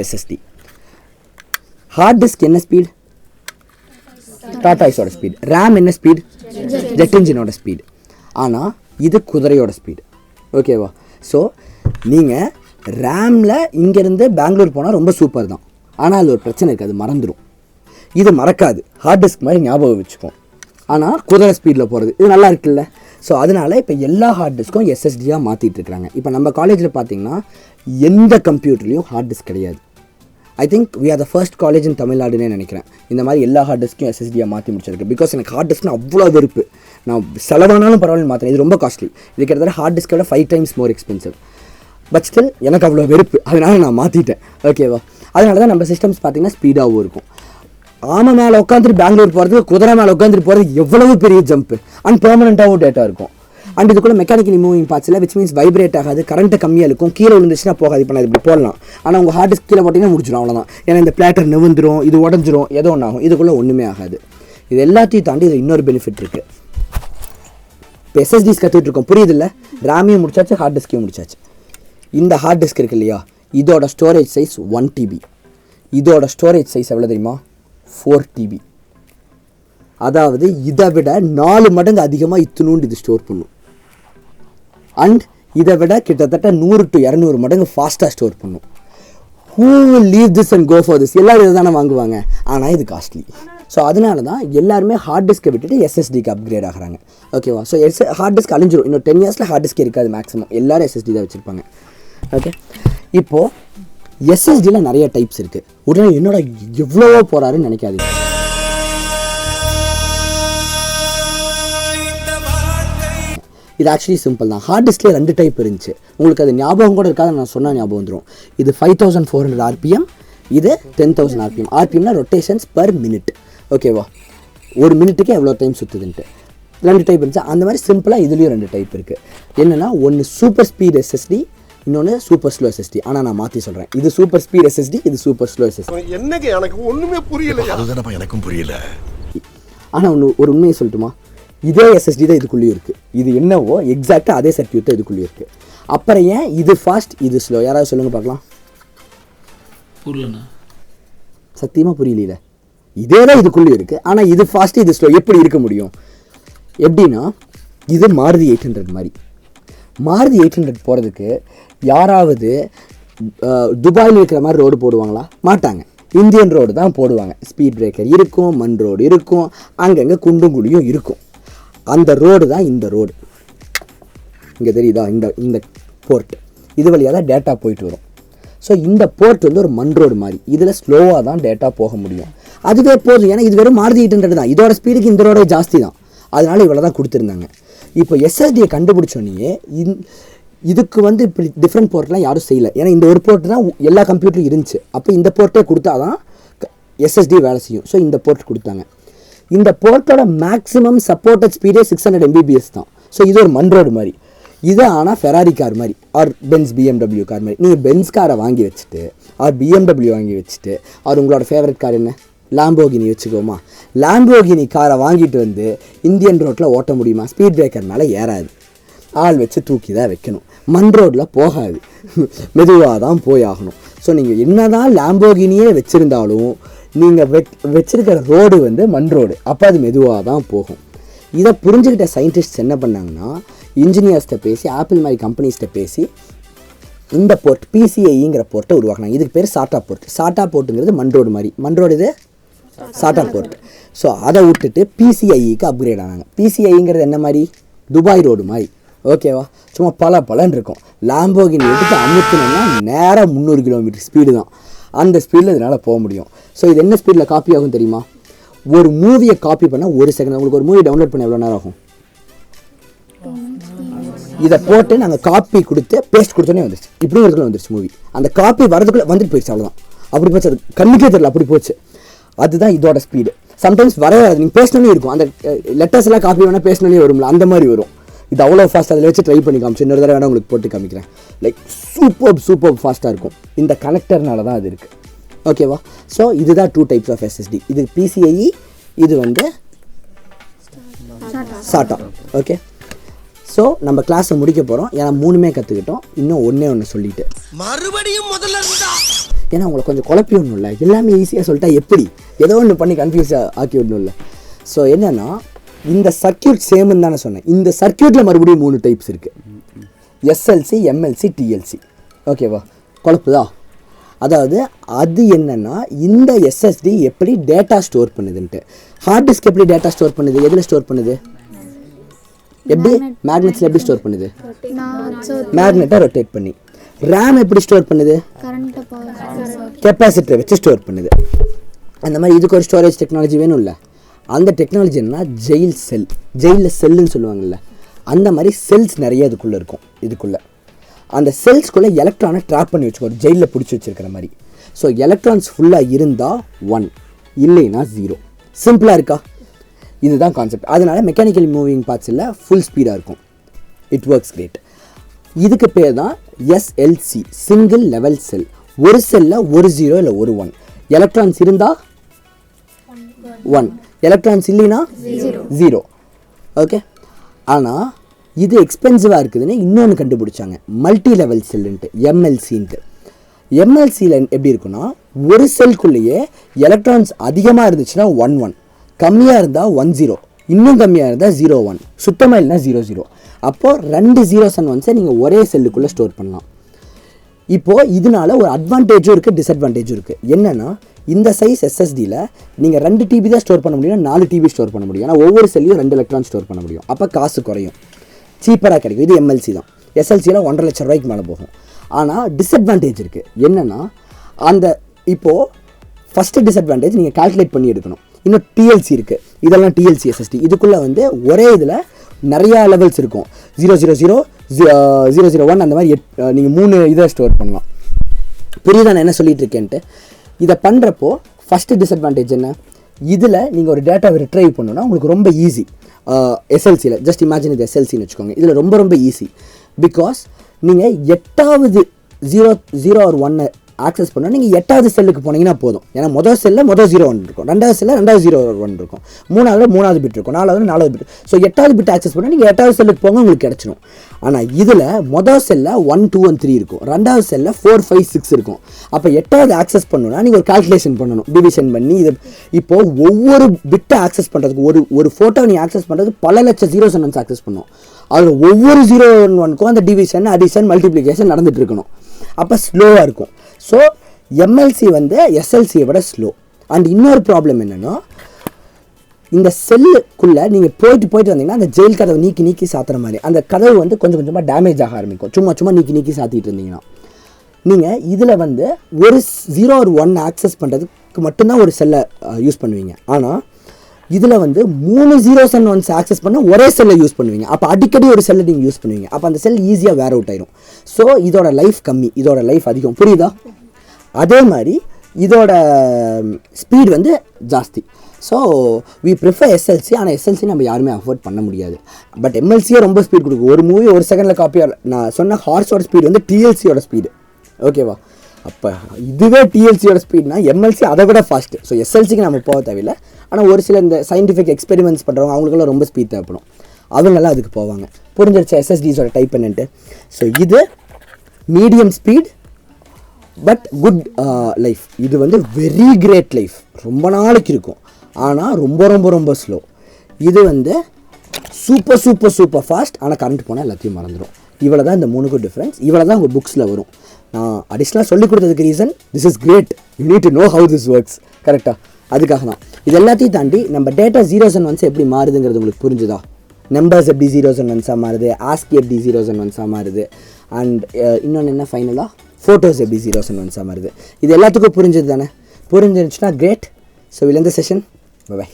SSD. Hard disk என்ன speed? டாடாய்ஸோட speed. RAM என்ன ஸ்பீட்? ஜெட் இன்ஜினோட ஸ்பீட். ஆனால் இது குதிரையோட ஸ்பீட். ஓகேவா? ஸோ நீங்கள் ரேமில் இங்கேருந்து பெங்களூர் போனால் ரொம்ப சூப்பர் தான். ஆனால் அது ஒரு பிரச்சனை இருக்குது, அது மறந்துடும். இது மறக்காது, ஹார்ட் டிஸ்க் மாதிரி ஞாபகம் வச்சுக்கும். ஆனால் குதிரை ஸ்பீடில் போகிறது இது நல்லா இருக்குல்ல. ஸோ அதனால் இப்போ எல்லா ஹார்ட் டிஸ்க்கும் எஸ்எஸ்டியாக மாற்றிட்டு இருக்கிறாங்க. இப்போ நம்ம காலேஜில் பார்த்தீங்கன்னா எந்த கம்ப்யூட்டர்லேயும் ஹார்ட் டிஸ்க் கிடையாது. I think we are the first college in தமிழ்நாடுன்னே நினைக்கிறேன் இந்த மாதிரி எல்லா ஹார்ட் டிஸ்க்கும் எஸ்எஸ்டியாக மாற்றி முடிச்சிருக்கு. பிகாஸ் எனக்கு ஹார்ட் டிஸ்க்னா அவ்வளோ வெறுப்பு. நான் செலவானாலும் பரவாயில்ல மாற்றேன். இது ரொம்ப காஸ்ட்லி. இது கிட்டத்தட்ட ஹார்ட் டிஸ்கை விட 5 times more expensive. But still எனக்கு அவ்வளோ வெறுப்பு, அதனால் நான் மாற்றிட்டேன். ஓகேவா? அதனால தான் நம்ம சிஸ்டம்ஸ் பார்த்திங்கன்னா ஸ்பீடாகவும் இருக்கும். ஆமை மேலே உட்காந்துட்டு பெங்களூர் போகிறது, குதிரை மேலே உட்காந்துட்டு போகிறது எவ்வளவு பெரிய ஜம்ப்பு. அண்ட் பெர்மனெண்ட்டாகவும் டேட்டா இருக்கும். அண்ட் இதுக்குள்ள மெக்கானிக்கலி மூவிங் பார்ட்ஸில் விச் மீன்ஸ் வைப்ரேட் ஆகாது, கரண்ட்டு கம்மியாக இருக்கும், கீழே விழுந்துச்சுன்னா போகாது. இப்போ நான் இப்படி போடலாம், ஆனால் உங்கள் ஹார்ட் டிஸ்க் கீழே போட்டிங்கன்னா முடிச்சிடும், அவ்வளோதான். ஏன்னா இந்த பிளேட்டர் நிவந்துடும், இது உடஞ்சிரும், ஏதோ ஒன்று ஆகும். இதுக்குள்ளே ஒன்றுமே ஆகாது. இது எல்லாத்தையும் தாண்டி இது இன்னொரு பெனிஃபிட் இருக்குது. இப்போ எஸ்எஸ்டிஸ் கற்றுட்டு இருக்கோம், புரியுது இல்லை? ரேமையும் முடிச்சாச்சு, ஹார்ட் டிஸ்கையும் முடிச்சாச்சு. இந்த ஹார்ட் டிஸ்க் இருக்கு இல்லையா, இதோட ஸ்டோரேஜ் சைஸ் 1 TB. இதோட ஸ்டோரேஜ் சைஸ் எவ்வளோ தெரியுமா? 4 TB. அதாவது இதை விட 4 மடங்கு அதிகமாக இத்தினூண்டு இது ஸ்டோர் பண்ணும். அண்ட் இதை விட கிட்டத்தட்ட 100 to 200 மடங்கு ஃபாஸ்ட்டாக ஸ்டோர் பண்ணும். Who will leave this and go for this? எல்லோரும் இதை தானே வாங்குவாங்க. ஆனால் இது காஸ்ட்லி. ஸோ அதனால தான் எல்லாருமே ஹார்ட் டிஸ்க்கை விட்டுட்டு எஸ்எஸ்டிக்கு அப்கிரேட் ஆகிறாங்க. ஓகேவா? ஸோ ஹார்ட் டிஸ்க் அழிஞ்சிரும். இன்னும் 10 yearsல ஹார்ட் டிஸ்க் இருக்காது மேக்ஸிமம். எல்லோரும் எஸ்எஸ்டி தான் வச்சுருப்பாங்க. ஓகே, இப்போது எஸ்எஸ்டியில் நிறைய டைப்ஸ் இருக்குது. உடனே என்னோட எவ்வளவோ போகிறாருன்னு நினைக்காதீங்க. இது ஆக்சுவலி சிம்பிள் தான். ஹார்ட் டிஸ்க்லேயே 2 டைப் இருந்துச்சு. உங்களுக்கு அது ஞாபகம் கூட இருக்காது, நான் சொன்னால் ஞாபகம் வந்துடும். இது 5400 RPM, இது 10,000 RPM. RPMனா ரொட்டேஷன்ஸ் பர் மினிட். ஓகேவா? ஒரு மினிட்டுக்கு எவ்வளோ டைம் சுற்றுதுன்ட்டு 2 டைப் இருந்துச்சு. அந்த மாதிரி சிம்பிளாக இதுலேயும் 2 டைப் இருக்குது. என்னென்னா ஒன்று சூப்பர் ஸ்பீட் எஸ்எஸ்டி, இன்னொன்று சூப்பர் ஸ்லோ எஸ்எஸ்டி. ஆனால் நான் மாற்றி சொல்கிறேன், இது சூப்பர் ஸ்பீட் எஸ்எஸ்டி, இது சூப்பர் ஸ்லோ எஸ்எஸ்டி. என்னங்க எனக்கு ஒன்றுமே புரியல. அதுதானப்பா எனக்கும் புரியல. ஆனால் ஒரு உண்மையை சொல்லட்டுமா? இதே எஸ்எஸ்டி தான் இதுக்குள்ளேயும் இருக்குது. இது என்னவோ எக்ஸாக்டாக அதே சர்க்யூட் தான் இதுக்குள்ளேயும் இருக்குது. அப்புறம் ஏன் இது ஃபாஸ்ட் இது ஸ்லோ? யாராவது சொல்லுங்கள் பார்க்கலாம். புரியலண்ணா, சத்தியமாக புரியல. இதே தான் இதுக்குள்ளேயும் இருக்குது, ஆனால் இது ஃபாஸ்ட்டு இது ஸ்லோ எப்படி இருக்க முடியும்? எப்படின்னா இது மாருதி 800 மாதிரி. மாருதி 800 போகிறதுக்கு யாராவது துபாயில் இருக்கிற மாதிரி ரோடு போடுவாங்களா? மாட்டாங்க. இந்தியன் ரோடு தான் போடுவாங்க. ஸ்பீட் பிரேக்கர் இருக்கும், மண் ரோடு இருக்கும், அங்கங்கே குண்டும் குழியும் இருக்கும். அந்த ரோடு தான் இந்த ரோடு. இங்கே தெரியுதா? இந்த போர்ட், இது வழியாக தான் டேட்டா போயிட்டு வரும். ஸோ இந்த போர்ட் வந்து ஒரு மண் ரோடு மாதிரி. இதில் ஸ்லோவாக தான் டேட்டா போக முடியும். அதுவே போதும், ஏன்னா இது வெறும் மாருதி 800 தான். இதோட ஸ்பீடுக்கு இந்த ரோடே ஜாஸ்தி தான். அதனால் இவ்வளோ தான் கொடுத்துருந்தாங்க. இப்போ எஸ்எஸ்டியை கண்டுபிடிச்சோன்னே இதுக்கு வந்து இப்படி டிஃப்ரெண்ட் போர்ட்லாம் யாரும் செய்யலை. ஏன்னா இந்த ஒரு போர்ட் தான் எல்லா கம்ப்யூட்டரும் இருந்துச்சு. அப்போ இந்த போர்ட்டே கொடுத்தா தான் எஸ்எஸ்டி வேலை செய்யும். ஸோ இந்த போர்ட் கொடுத்தாங்க. இந்த போர்ட்டோட மேக்ஸிமம் சப்போர்ட்டட் ஸ்பீடே 600 Mbps தான். ஸோ இது ஒரு மண் ரோடு மாதிரி. இது ஆனால் ஃபெராரி கார் மாதிரி, ஆர் பென்ஸ் BMW கார் மாதிரி. நீங்கள் பென்ஸ் காரை வாங்கி வச்சுட்டு, ஆர் BMW வாங்கி வச்சுட்டு, ஆர் உங்களோட ஃபேவரட் கார் என்ன, லாம்போகினி வச்சுக்கோமா, லாம்போகினி காரை வாங்கிட்டு வந்து இந்தியன் ரோட்டில் ஓட்ட முடியுமா? ஸ்பீட் பிரேக்கர் மேலே ஏறாது, ஆள் வச்சு தூக்கி தான் வைக்கணும். மண் ரோடில் போகாது, மெதுவாக தான் போய் ஆகணும். ஸோ நீங்கள் என்ன தான் லாம்போகினியே வச்சுருந்தாலும் நீங்கள் வச்சிருக்கிற ரோடு வந்து மண் ரோடு, அப்போ அது மெதுவாக தான் போகும். இதை புரிஞ்சுக்கிட்ட சயின்டிஸ்ட் என்ன பண்ணாங்கன்னா, இன்ஜினியர்ஸ்கிட்ட பேசி, ஆப்பிள் மாதிரி கம்பெனிஸ்கிட்ட பேசி இந்த போர்ட் PCIங்கிற போர்ட்டை உருவாக்கினாங்க. இதுக்கு பேர் சாட்டா போர்ட். சாட்டா போர்ட்டுங்கிறது மண் ரோடு மாதிரி, மண் ரோடு இது சாட்டா போர்ட். ஸோ அதை விட்டுட்டு PCIக்கு அப்கிரேட் ஆனாங்க. PCIங்கிறது என்ன மாதிரி? துபாய் ரோடு மாதிரி. ஓகேவா? சும்மா பலன்னு இருக்கும். லாம்போகினி எடுத்து அமுத்துனோம்னா நேராக 300 km ஸ்பீடு தான். அந்த ஸ்பீடில் இதனால் போக முடியும். ஸோ இது என்ன ஸ்பீடில் காப்பி ஆகும் தெரியுமா? ஒரு மூவியை காப்பி பண்ணால் 1 செகண்ட். உங்களுக்கு ஒரு மூவி டவுன்லோட் பண்ண எவ்வளோ நேரம் ஆகும்? இதை போட்டு நாங்கள் காப்பி கொடுத்து பேஸ்ட் கொடுத்தோன்னே வந்துருச்சு. இப்படி இடத்துல வந்துருச்சு மூவி. அந்த காப்பி வரதுக்குள்ளே வந்துட்டு போயிடுச்சு, அவ்வளோதான். அப்படி போச்சு, அது கண்ணுக்கே தெரியல, அப்படி போச்சு. அதுதான் இதோட ஸ்பீடு. சம்டைம்ஸ் வரையாது, நீங்கள் பேசினே இருக்கும். அந்த லெட்டர்ஸ் எல்லாம் காப்பி வேணால் பேசினே வரும்ல, அந்த மாதிரி வரும். இது அவ்வளோ ஃபாஸ்ட். அதில் வச்சு ட்ரை பண்ணி காமிச்சு இன்னொரு தடவை வேணால் உங்களுக்கு போட்டு காமிக்கிறேன். லைக் சூப்பர் ஃபாஸ்ட்டாக இருக்கும். இந்த கனெக்டர்னால தான் அது இருக்குது. ஓகேவா? ஸோ இதுதான் 2 types ஆஃப் SSD. இது PCIe, இது வந்து சாட்டா. ஓகே, ஸோ நம்ம கிளாஸை முடிக்க போகிறோம். ஏன்னா 3மே கற்றுக்கிட்டோம். இன்னும் ஒன்று சொல்லிட்டு மறுபடியும் முதல்ல இருந்தா ஏன்னா உங்களை கொஞ்சம் குழப்பி விடணும்ல, எல்லாமே ஈஸியாக சொல்லிட்டா எப்படி, ஏதோ ஒன்று பண்ணி கன்ஃபியூஸாக ஆக்கி விடணும்ல. ஸோ என்னென்னா இந்த சர்க்கியூட் சேம்னு தானே சொன்னேன். இந்த சர்க்கியூட்டில் மறுபடியும் 3 டைப்ஸ் இருக்குது, எஸ்எல்சி, எம்எல்சி, டிஎல்சி. ஓகேவா, குழப்புதா? அதாவது அது என்னென்னா இந்த எஸ்எஸ்டி எப்படி டேட்டா ஸ்டோர் பண்ணுதுன்ட்டு. ஹார்ட் டிஸ்க் எப்படி டேட்டா ஸ்டோர் பண்ணுது, எதில் ஸ்டோர் பண்ணுது, எப்படி மேக்னெட்ஸில் எப்படி ஸ்டோர் பண்ணுது, மேக்னெட்டை ரொட்டேட் பண்ணி. ரேம் எப்படி ஸ்டோர் பண்ணுது, கெப்பாசிட்டரை வச்சு ஸ்டோர் பண்ணுது. அந்த மாதிரி இதுக்கு ஒரு ஸ்டோரேஜ் டெக்னாலஜி வேணும்ல. அந்த டெக்னாலஜி என்னன்னா ஜெயில் செல், ஜெயிலில் செல்லுன்னு சொல்லுவாங்கள்ல, அந்த மாதிரி செல்ஸ் நிறைய இதுக்குள்ளே இருக்கும். இதுக்குள்ளே அந்த செல்ஸ்குள்ளே எலக்ட்ரானை ட்ராப் பண்ணி வச்சுக்கோ, ஒரு ஜெயிலில் பிடிச்சி வச்சுருக்கிற மாதிரி. ஸோ எலக்ட்ரான்ஸ் ஃபுல்லாக இருந்தால் 1, இல்லைன்னா 0. சிம்பிளாக இருக்கா? இதுதான் கான்செப்ட். அதனால் மெக்கானிக்கல் மூவிங் பார்ட்ஸில் ஃபுல் ஸ்பீடாக இருக்கும். It works great. இதுக்கு பேர் தான் எஸ்எல்சி, சிங்கிள் லெவல் செல். ஒரு செல்லில் ஒரு 0 இல்லை ஒரு 1. எலக்ட்ரான்ஸ் இருந்தால் 1, எலக்ட்ரான்ஸ் இல்லைன்னா 0. ஓகே. ஆனால் இது எக்ஸ்பென்சிவாக இருக்குதுன்னு இன்னொன்று கண்டுபிடிச்சாங்க, மல்டி லெவல் செல்லுன்ட்டு, எம்எல்சின்ட்டு. எம்எல்சியில் எப்படி இருக்குன்னா ஒரு செல்குள்ளேயே எலக்ட்ரான்ஸ் அதிகமாக இருந்துச்சுன்னா 1, 1, கம்மியாக இருந்தால் 1, 0, இன்னும் கம்மியாக இருந்தால் 0, 1, சுத்தமாக இல்லைனா 0, 0. அப்போது 2 zeros and ones நீங்கள் ஒரே செல்லுக்குள்ளே ஸ்டோர் பண்ணலாம். இப்போது இதனால ஒரு அட்வான்டேஜும் இருக்குது, டிஸ்அட்வான்டேஜும் இருக்குது. என்னென்னா இந்த சைஸ் எஸ்எஸ்டியில் நீங்கள் 2 TB தான் ஸ்டோர் பண்ண முடியும், 4 TB ஸ்டோர் பண்ண முடியும். ஆனால் ஒவ்வொரு செல்லையும் 2 எலக்ட்ரான் ஸ்டோர் பண்ண முடியும். அப்போ காசு குறையும், சீப்பராக கிடைக்கும். இது எம்எல்சி தான். எஸ்எல்சியில் 1.5 லட்சம் ரூபாய்க்கு மேலே போகும். ஆனால் டிஸ்அட்வான்டேஜ் இருக்குது. என்னென்னா அந்த இப்போது ஃபஸ்ட்டு டிஸ்அட்வான்டேஜ் நீங்கள் கால்குலேட் பண்ணி எடுக்கணும். இன்னும் டிஎல்சி இருக்குது, இதெல்லாம் டிஎல்சி எஸ்எஸ்டி. இதுக்குள்ளே வந்து ஒரே இதில் நிறையா லெவல்ஸ் இருக்கும், 000, 001, அந்த மாதிரி நீங்கள் 3 இதை ஸ்டோர் பண்ணலாம். புரியுதா நான் என்ன சொல்லிட்டு இருக்கேன்ட்டு? இதை பண்ணுறப்போ ஃபஸ்ட்டு டிஸ்அட்வான்டேஜ் என்ன, இதில் நீங்கள் ஒரு டேட்டாவை ரிட்ரைவ் பண்ணணுன்னா உங்களுக்கு ரொம்ப ஈஸி. எஸ்எல்சியில் ஜஸ்ட் இமேஜின் இது எஸ்எல்சின்னு வச்சுக்கோங்க. இதில் ரொம்ப ரொம்ப ஈஸி. பிகாஸ் நீங்கள் 8வது 0 or 1 ஆக்சஸ் பண்ணால் நீங்கள் 8வது செல்லுக்கு போனீங்கன்னா போதும். ஏன்னா மொதல் செல்லில் 0 இருக்கும், 2வது செல்லில் 2வது 0 or 1 இருக்கும், 3வது பிட் இருக்கும், 4வது பிட். ஸோ 8வது பிட் ஆக்சஸ் பண்ணால் நீங்கள் 8வது செல்லுக்கு போங்க, உங்களுக்கு கிடச்சிடும். ஆனால் இதில் மொதல் செல்லில் 1, 2 and 3 இருக்கும், 2வது செல்லில் 4, 5, 6 இருக்கும். அப்போ 8வது ஆக்சஸ் பண்ணணும்னா நீங்கள் ஒரு கால்குலேஷன் பண்ணணும், டிவிஷன் பண்ணி. இது இப்போது ஒவ்வொரு பிட்டை ஆக்சஸ் பண்ணுறதுக்கு ஒரு ஃபோட்டோ நீங்கள் ஆக்சஸ் பண்ணுறதுக்கு பல லட்சம் 0s and 1s ஆக்சஸ் பண்ணணும். அதில் ஒவ்வொரு 0 and 1க்கும் அந்த டிவிஷன், அடிஷன், மல்டிப்ளிகேஷன் நடந்துகிட்டு இருக்கணும். அப்போ ஸ்லோவாக இருக்கும். ஸோ எம்எல்சி வந்து எஸ்எல்சியை விட ஸ்லோ. அண்ட் இன்னொரு ப்ராப்ளம் என்னென்னா இந்த செல்லுக்குள்ளே நீங்கள் போயிட்டு வந்தீங்கன்னா அந்த ஜெயில் கதவை நீக்கி சாத்துற மாதிரி அந்த கதவு வந்து கொஞ்சம் கொஞ்சமாக டேமேஜ் ஆக ஆரம்பிக்கும். சும்மா நீக்கி சாத்திட்டு இருந்தீங்கன்னா நீங்கள் இதில் வந்து ஒரு 0 or 1 ஆக்சஸ் பண்ணுறதுக்கு மட்டும்தான் ஒரு செல்லை யூஸ் பண்ணுவீங்க. ஆனால் இதில் வந்து 3 zeros and ones ஆக்சஸ் பண்ண ஒரே செல்லை யூஸ் பண்ணுவீங்க. அப்போ அடிக்கடி ஒரு செல்லை நீங்கள் யூஸ் பண்ணுவீங்க. அப்போ அந்த செல் ஈஸியாக வேர் அவுட் ஆயிரும். ஸோ இதோட லைஃப் கம்மி, இதோட லைஃப் அதிகம். புரியுதா? அதே மாதிரி இதோட ஸ்பீட் வந்து ஜாஸ்தி. So we prefer SLC. ஆனால் எஸ்எல்சி நம்ம யாருமே அஃபோர்ட் பண்ண முடியாது. பட் எம்எல்சியே ரொம்ப ஸ்பீட் கொடுக்கும். ஒரு மூவி 1 செகண்டில் காப்பியாக. நான் சொன்ன ஹார்ஸோட ஸ்பீடு வந்து டிஎல்சியோட ஸ்பீடு. ஓகேவா? அப்போ இதுவே டிஎல்சியோட ஸ்பீட்னா எம்எல்சி அதை விட ஃபாஸ்ட்டு. ஸோ எஸ்எல்சிக்கு நம்ம போக தேவையில்லை. ஆனால் ஒரு சில இந்த சயின்டிஃபிக் எக்ஸ்பெரிமெண்ட்ஸ் பண்ணுறவங்க அவங்களுக்கெல்லாம் ரொம்ப ஸ்பீட் தேவைப்படும், அவங்கெல்லாம் அதுக்கு போவாங்க. புரிஞ்சிருச்சு எஸ்எஸ்டிஸோட டைப் என்னன்ட்டு? ஸோ இது medium speed but good life. இது வந்து வெரி கிரேட் லைஃப், ரொம்ப நாளைக்கு இருக்கும். ஆனால் ரொம்ப ரொம்ப ரொம்ப ஸ்லோ. இது வந்து சூப்பர் ஃபாஸ்ட். ஆனால் கரண்ட் போனால் எல்லாத்தையும் மறந்துடும். இவ்வளோ தான் இந்த 3க்கும் டிஃப்ரென்ஸ். இவ்வளோ தான் உங்கள் புக்ஸில் வரும். நான் அடிஷ்னலாக சொல்லிக் கொடுத்ததுக்கு reason this is great, you need to know how this works. கரெக்டாக? அதுக்காக தான். இது எல்லாத்தையும் தாண்டி நம்ம டேட்டா 0s and 1s எப்படி மாறுதுங்கிறது உங்களுக்கு புரிஞ்சுதா? நம்பர்ஸ் எப்படி 0s and 1s மாறுது, ஆஸ்கி எப்படி 0s and 1s மாறுது, அண்ட் இன்னொன்று என்ன ஃபைனலாக ஃபோட்டோஸ் எப்படி 0s and 1s மாறுது. இது எல்லாத்துக்கும் புரிஞ்சது தானே? புரிஞ்சிருச்சுன்னா great. So will end the session. By.